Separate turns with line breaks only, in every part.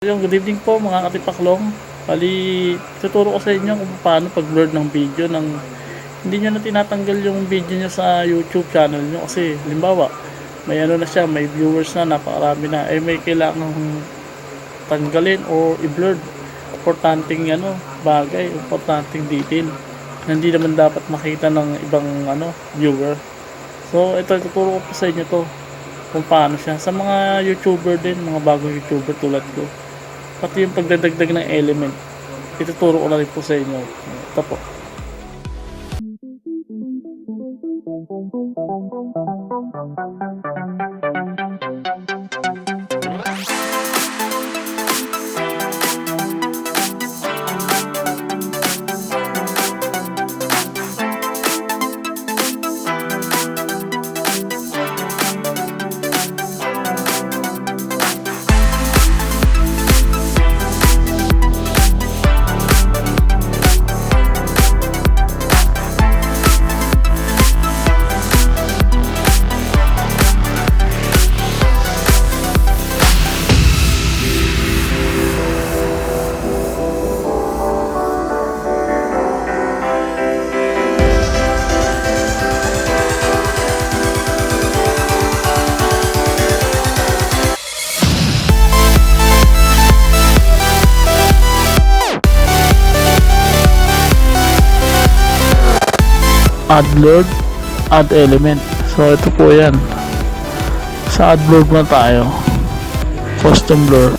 Yung good evening po mga katipaklong. Bali, tuturo ko sa inyo kung paano pag-blur ng video ng hindi nyo na tinatanggal yung video nyo sa YouTube channel nyo. Kasi, limbawa, may ano na siya, may viewers na, napakarami na. Eh, may kailangang tanggalin o i-blur. Importanteng bagay, importanteng detail. Na hindi naman dapat makita ng ibang viewer. So, ito, tuturo ko po sa inyo to kung paano siya. Sa mga YouTuber din, mga bagong YouTuber tulad ko. Pati yung pagdadagdag ng element, ituturo ko na rin po sa inyo. Ito po. Add blur, add element. So ito po yan. Sa add blur na tayo. Custom blur.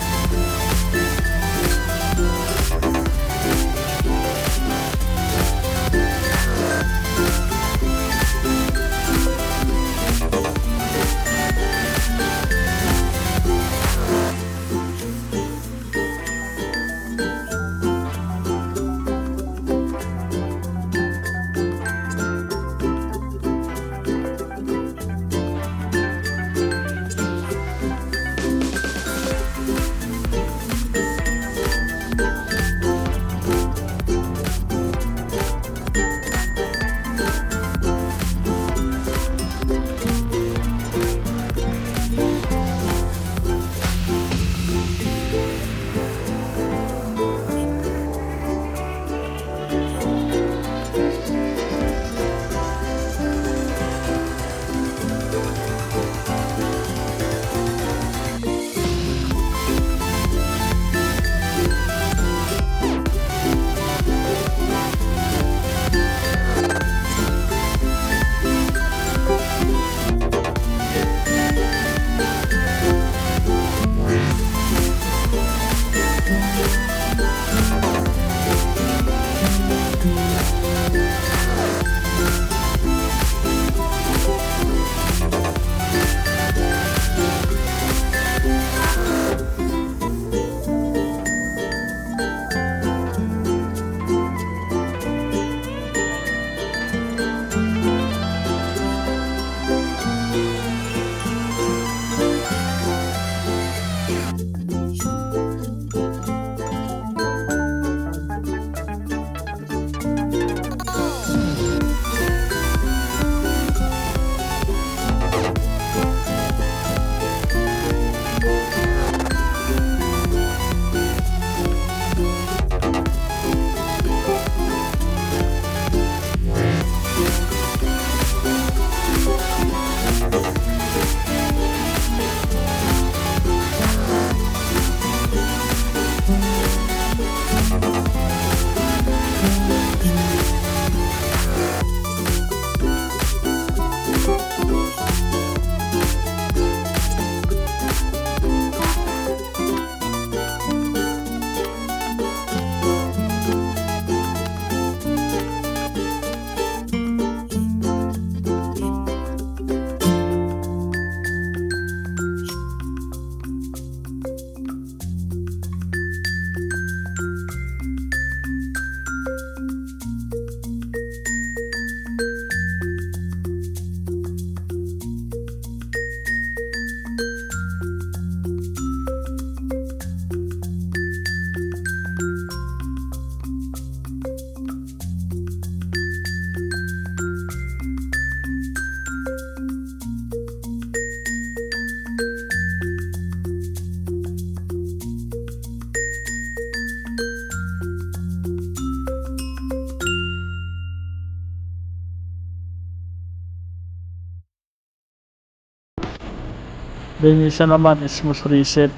Then isa naman is smooth reset.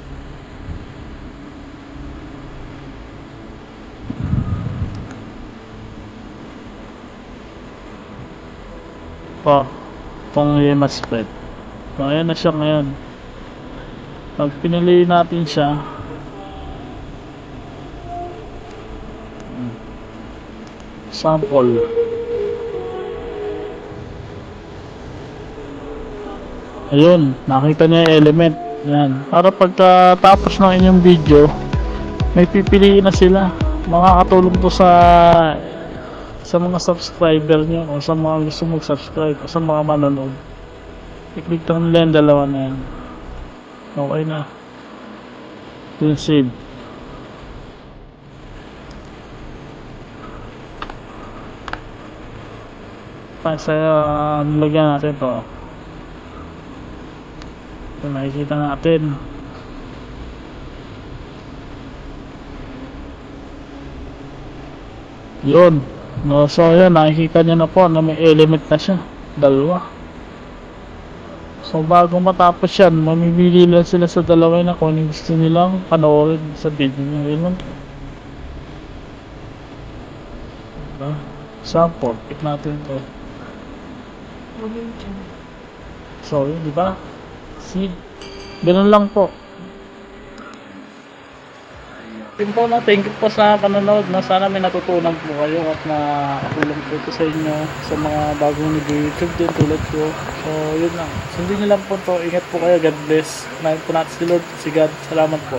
Pa, itong EMA spread. So, ayan na siya ngayon. Pag pinili natin siya, sample. Ayun, nakita niya yung element. Yan. Para pagkatapos ng inyong video, may pipiliin na sila. Makakatulong to sa mga subscriber nyo o sa mga gusto mag-subscribe o sa mga manonood. I-click lang nila yung dalawa na yan. Okay na. Then save. Nilagyan natin to. So, makikita natin. Yun. No, so yun, nakikita nyo na po na may element na siya. Dalawa. So bago matapos yan, mamimili lang sila sa dalawa na kung ano gusto nilang panoorin sa video nyo. Yun lang. Diba? Sample, pick natin ito. So yun, diba? See? Ganun lang po. Yun po na, thank you po sa panonood. Sana may natutunan po kayo at nakatulong po ito sa inyo sa mga bagong nag-YouTube din tulad ko. So yun lang. Sundin nyo lang po to. Ingat po kayo. God bless. Nahin po natin si Lord, si God. Salamat po.